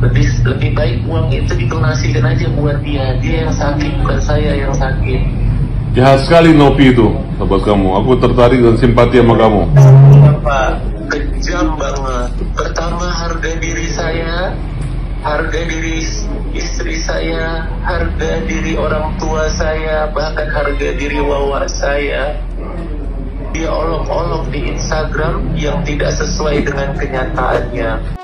Lebih baik uang itu didonasikan aja buat dia yang sakit, bukan saya yang sakit. Jahat sekali Novi itu, sahabat kamu. Aku tertarik dan simpati sama kamu. Pak, kejam banget. Pertama, harga diri saya, harga diri istri saya, harga diri orang tua saya, bahkan harga diri wawa saya. Dia olok-olok di Instagram yang tidak sesuai dengan kenyataannya.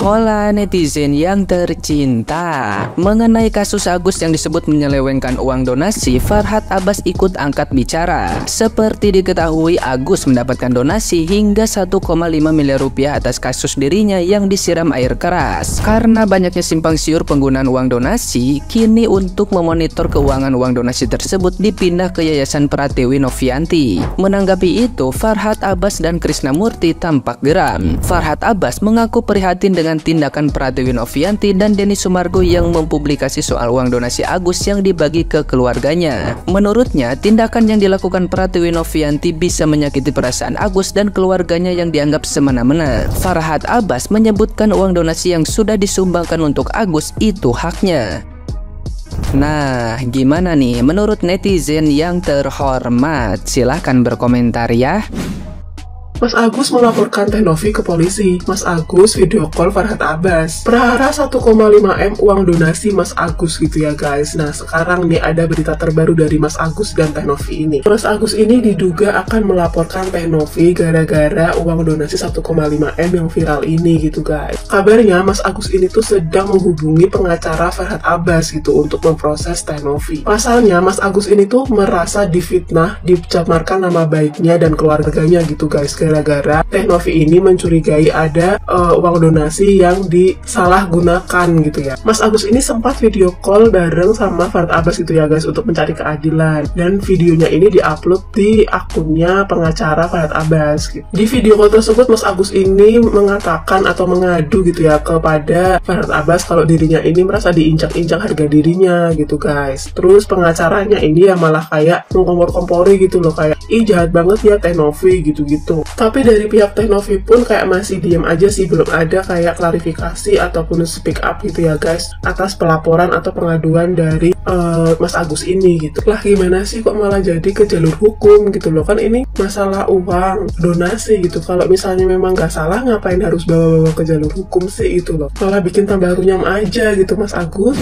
Hola netizen yang tercinta, mengenai kasus Agus yang disebut menyelewengkan uang donasi, Farhad Abbas ikut angkat bicara. Seperti diketahui, Agus mendapatkan donasi hingga 1,5 miliar rupiah atas kasus dirinya yang disiram air keras. Karena banyaknya simpang siur penggunaan uang donasi, kini untuk memonitor keuangan uang donasi tersebut dipindah ke Yayasan Pratiwi Novianti. Menanggapi itu, Farhad Abbas dan Krisnamurti tampak geram. Farhad Abbas mengaku prihatin dengan tindakan Pratiwi Novianti dan Denny Sumargo yang mempublikasi soal uang donasi Agus yang dibagi ke keluarganya. Menurutnya, tindakan yang dilakukan Pratiwi Novianti bisa menyakiti perasaan Agus dan keluarganya yang dianggap semena-mena. Farhad Abbas menyebutkan uang donasi yang sudah disumbangkan untuk Agus itu haknya. Nah, gimana nih menurut netizen yang terhormat? Silahkan berkomentar ya. Mas Agus melaporkan Teh Novi ke polisi. Mas Agus video call Farhad Abbas. Perhara 1,5 M uang donasi Mas Agus gitu ya guys. Nah sekarang nih ada berita terbaru dari Mas Agus dan Teh Novi ini. Mas Agus ini diduga akan melaporkan Teh Novi gara-gara uang donasi 1,5 M yang viral ini gitu guys. Kabarnya Mas Agus ini tuh sedang menghubungi pengacara Farhad Abbas gitu untuk memproses Teh Novi. Pasalnya Mas Agus ini tuh merasa difitnah, dicemarkan nama baiknya dan keluarganya gitu guys. Gara-gara Teh Novi ini mencurigai ada uang donasi yang disalahgunakan gitu ya. Mas Agus ini sempat video call bareng sama Farhad Abbas gitu ya guys untuk mencari keadilan, dan videonya ini diupload di akunnya pengacara Farhad Abbas gitu. Di video call tersebut Mas Agus ini mengatakan atau mengadu gitu ya kepada Farhad Abbas kalau dirinya ini merasa diinjak-injak harga dirinya gitu guys. Terus pengacaranya ini ya malah kayak mengkompor-kompori gitu loh, kayak ih jahat banget ya Teh Novi gitu-gitu. Tapi dari pihak Teh Novi pun kayak masih diam aja sih, belum ada kayak klarifikasi ataupun speak up gitu ya guys atas pelaporan atau pengaduan dari Mas Agus ini gitu. Lah gimana sih kok malah jadi ke jalur hukum gitu loh, kan ini masalah uang donasi gitu. Kalau misalnya memang nggak salah ngapain harus bawa-bawa ke jalur hukum sih itu loh, malah bikin tambah runyam aja gitu Mas Agus.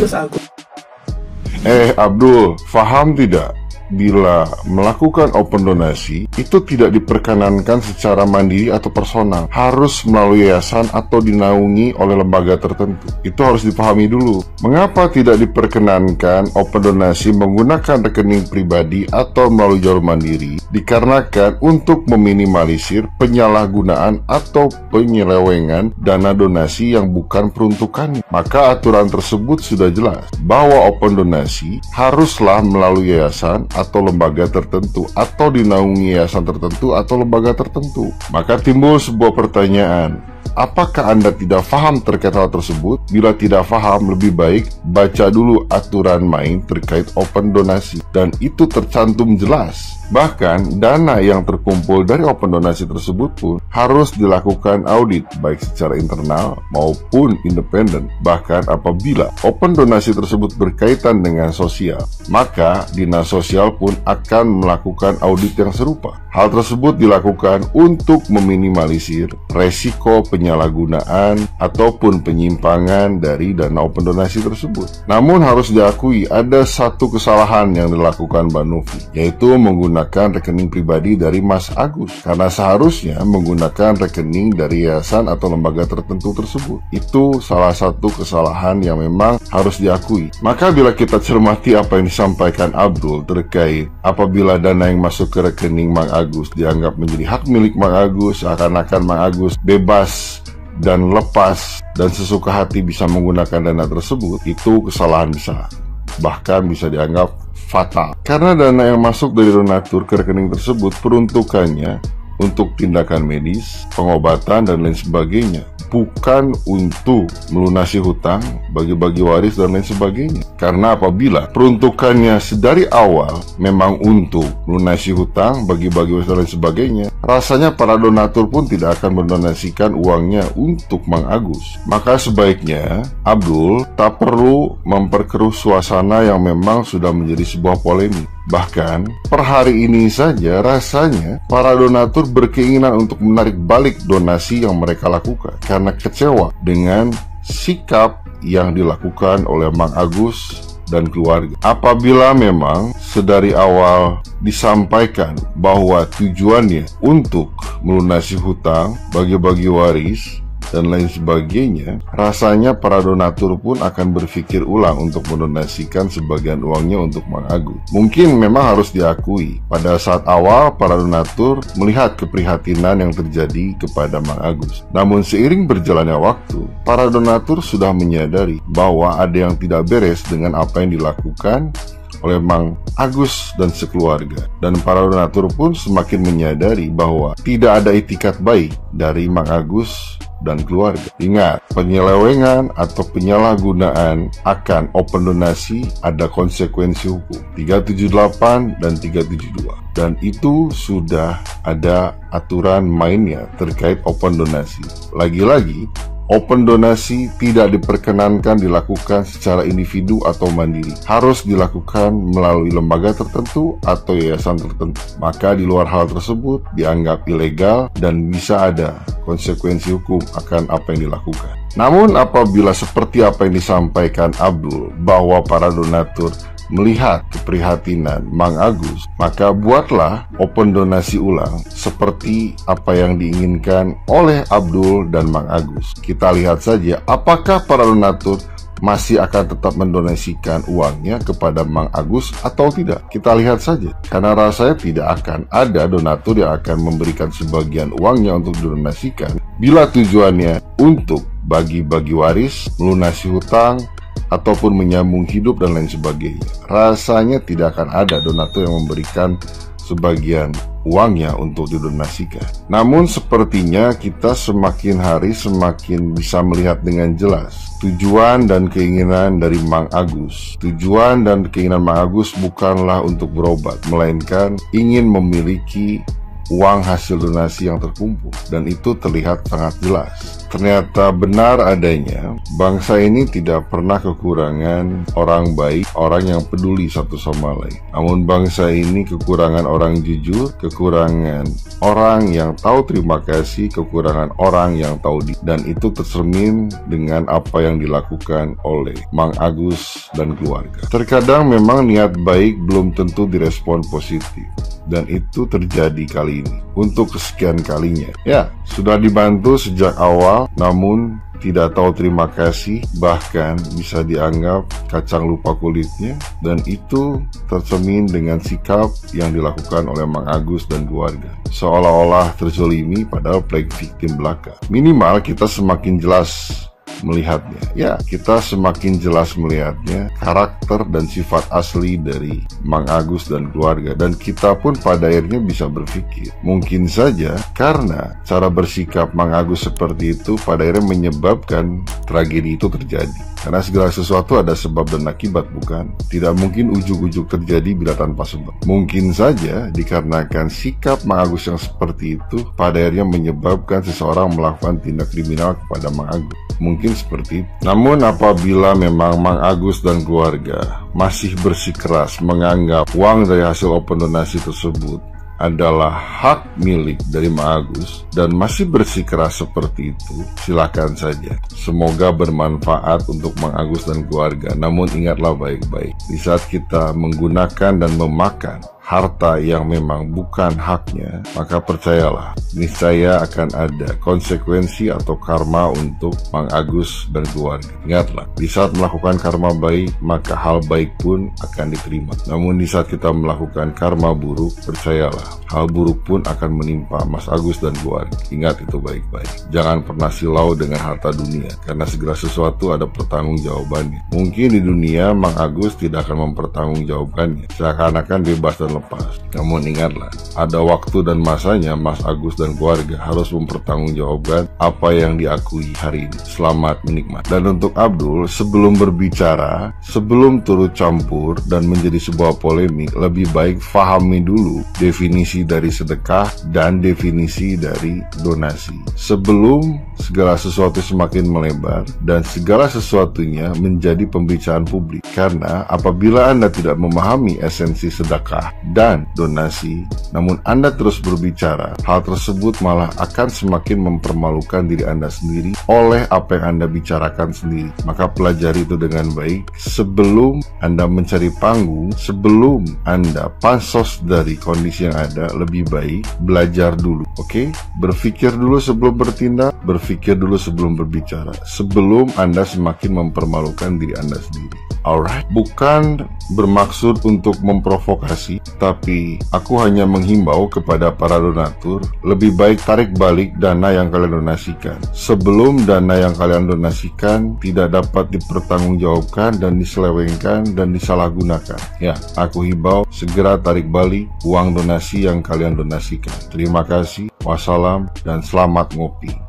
Abdul, paham tidak? Bila melakukan open donasi, itu tidak diperkenankan secara mandiri atau personal, harus melalui yayasan atau dinaungi oleh lembaga tertentu. Itu harus dipahami dulu. Mengapa tidak diperkenankan open donasi menggunakan rekening pribadi atau melalui jalur mandiri? Dikarenakan untuk meminimalisir penyalahgunaan atau penyelewengan dana donasi yang bukan peruntukannya. Maka aturan tersebut sudah jelas bahwa open donasi haruslah melalui yayasan atau lembaga tertentu atau dinaungi yayasan tertentu atau lembaga tertentu. Maka timbul sebuah pertanyaan, apakah Anda tidak paham terkait hal tersebut? Bila tidak paham, lebih baik baca dulu aturan main terkait open donasi, dan itu tercantum jelas. Bahkan dana yang terkumpul dari open donasi tersebut pun harus dilakukan audit baik secara internal maupun independen. Bahkan apabila open donasi tersebut berkaitan dengan sosial, maka dinas sosial pun akan melakukan audit yang serupa. Hal tersebut dilakukan untuk meminimalisir resiko penyalahgunaan ataupun penyimpangan dari dana open donasi tersebut. Namun harus diakui ada satu kesalahan yang dilakukan Mbak Novi, yaitu menggunakan rekening pribadi dari Mas Agus, karena seharusnya menggunakan rekening dari yayasan atau lembaga tertentu tersebut. Itu salah satu kesalahan yang memang harus diakui. Maka bila kita cermati apa yang disampaikan Abdul terkait apabila dana yang masuk ke rekening Mang Agus dianggap menjadi hak milik Mang Agus, seakan-akan Mang Agus bebas dan lepas dan sesuka hati bisa menggunakan dana tersebut, itu kesalahan besar, bahkan bisa dianggap fatal. Karena dana yang masuk dari donatur ke rekening tersebut peruntukannya untuk tindakan medis, pengobatan, dan lain sebagainya, bukan untuk melunasi hutang, bagi-bagi waris, dan lain sebagainya. Karena apabila peruntukannya sedari awal memang untuk melunasi hutang, bagi-bagi waris, dan lain sebagainya, rasanya para donatur pun tidak akan mendonasikan uangnya untuk Mang Agus. Maka sebaiknya Abdul tak perlu memperkeruh suasana yang memang sudah menjadi sebuah polemik. Bahkan per hari ini saja rasanya para donatur berkeinginan untuk menarik balik donasi yang mereka lakukan karena kecewa dengan sikap yang dilakukan oleh Mang Agus dan keluarga. Apabila memang sedari awal disampaikan bahwa tujuannya untuk melunasi hutang, bagi-bagi waris, dan lain sebagainya, rasanya para donatur pun akan berpikir ulang untuk mendonasikan sebagian uangnya untuk Mang Agus. Mungkin memang harus diakui, pada saat awal para donatur melihat keprihatinan yang terjadi kepada Mang Agus. Namun seiring berjalannya waktu, para donatur sudah menyadari bahwa ada yang tidak beres dengan apa yang dilakukan oleh Mang Agus dan sekeluarga. Dan para donatur pun semakin menyadari bahwa tidak ada itikat baik dari Mang Agus dan keluarga. Ingat, penyelewengan atau penyalahgunaan akan open donasi ada konsekuensi hukum 378 dan 372. Dan itu sudah ada aturan mainnya terkait open donasi. Lagi-lagi, open donasi tidak diperkenankan dilakukan secara individu atau mandiri. Harus dilakukan melalui lembaga tertentu atau yayasan tertentu. Maka di luar hal tersebut dianggap ilegal dan bisa ada konsekuensi hukum akan apa yang dilakukan. Namun apabila seperti apa yang disampaikan Abdul bahwa para donatur melihat keprihatinan Mang Agus, maka buatlah open donasi ulang seperti apa yang diinginkan oleh Abdul dan Mang Agus. Kita lihat saja apakah para donatur masih akan tetap mendonasikan uangnya kepada Mang Agus atau tidak. Kita lihat saja, karena rasanya tidak akan ada donatur yang akan memberikan sebagian uangnya untuk didonasikan bila tujuannya untuk bagi-bagi waris, melunasi hutang, ataupun menyambung hidup dan lain sebagainya. Rasanya tidak akan ada donatur yang memberikan sebagian uangnya untuk didonasikan. Namun sepertinya kita semakin hari semakin bisa melihat dengan jelas tujuan dan keinginan dari Mang Agus. Tujuan dan keinginan Mang Agus bukanlah untuk berobat, melainkan ingin memiliki uang hasil donasi yang terkumpul, dan itu terlihat sangat jelas. Ternyata benar adanya, bangsa ini tidak pernah kekurangan orang baik, orang yang peduli satu sama lain. Namun bangsa ini kekurangan orang jujur, kekurangan orang yang tahu terima kasih, kekurangan orang yang tahu dan itu tercermin dengan apa yang dilakukan oleh Mang Agus dan keluarga. Terkadang memang niat baik belum tentu direspon positif, dan itu terjadi kali ini untuk kesekian kalinya. Ya, sudah dibantu sejak awal, namun tidak tahu terima kasih, bahkan bisa dianggap kacang lupa kulitnya, dan itu tercermin dengan sikap yang dilakukan oleh Mang Agus dan keluarga. Seolah-olah terzolimi padahal playing victim belaka. Minimal kita semakin jelas melihatnya. Ya, kita semakin jelas melihatnya karakter dan sifat asli dari Mang Agus dan keluarga, dan kita pun pada akhirnya bisa berpikir mungkin saja karena cara bersikap Mang Agus seperti itu pada akhirnya menyebabkan tragedi itu terjadi. Karena segala sesuatu ada sebab dan akibat, bukan? Tidak mungkin ujuk-ujuk terjadi bila tanpa sebab. Mungkin saja dikarenakan sikap Mang Agus yang seperti itu pada akhirnya menyebabkan seseorang melakukan tindak kriminal kepada Mang Agus. Mungkin seperti itu. Namun apabila memang Mang Agus dan keluarga masih bersikeras menganggap uang dari hasil open donasi tersebut adalah hak milik dari Mang Agus dan masih bersikeras seperti itu, silakan saja. Semoga bermanfaat untuk Mang Agus dan keluarga. Namun ingatlah baik-baik, di saat kita menggunakan dan memakan harta yang memang bukan haknya, maka percayalah, niscaya akan ada konsekuensi atau karma untuk Mang Agus dan keluarga. Ingatlah, di saat melakukan karma baik, maka hal baik pun akan diterima. Namun di saat kita melakukan karma buruk, percayalah, hal buruk pun akan menimpa Mas Agus dan keluarga. Ingat itu baik-baik. Jangan pernah silau dengan harta dunia, karena segala sesuatu ada pertanggungjawabannya. Mungkin di dunia Mang Agus tidak akan mempertanggungjawabkannya, seakan-akan bebas dan lepas. Namun ingatlah, ada waktu dan masanya Mas Agus dan keluarga harus mempertanggungjawabkan apa yang diakui hari ini. Selamat menikmati. Dan untuk Abdul, sebelum berbicara, sebelum turut campur dan menjadi sebuah polemik, lebih baik fahami dulu definisi dari sedekah dan definisi dari donasi sebelum segala sesuatu semakin melebar dan segala sesuatunya menjadi pembicaraan publik. Karena apabila Anda tidak memahami esensi sedekah dan donasi, namun Anda terus berbicara, hal tersebut malah akan semakin mempermalukan diri Anda sendiri oleh apa yang Anda bicarakan sendiri. Maka pelajari itu dengan baik sebelum Anda mencari panggung, sebelum Anda pansos dari kondisi yang ada. Lebih baik belajar dulu, oke? Berpikir dulu sebelum bertindak, berpikir dulu sebelum berbicara, sebelum Anda semakin mempermalukan diri Anda sendiri. Alright, bukan bermaksud untuk memprovokasi, tapi aku hanya menghimbau kepada para donatur, lebih baik tarik balik dana yang kalian donasikan sebelum dana yang kalian donasikan tidak dapat dipertanggungjawabkan dan diselewengkan dan disalahgunakan. Ya, aku himbau segera tarik balik uang donasi yang kalian donasikan. Terima kasih, wassalam, dan selamat ngopi.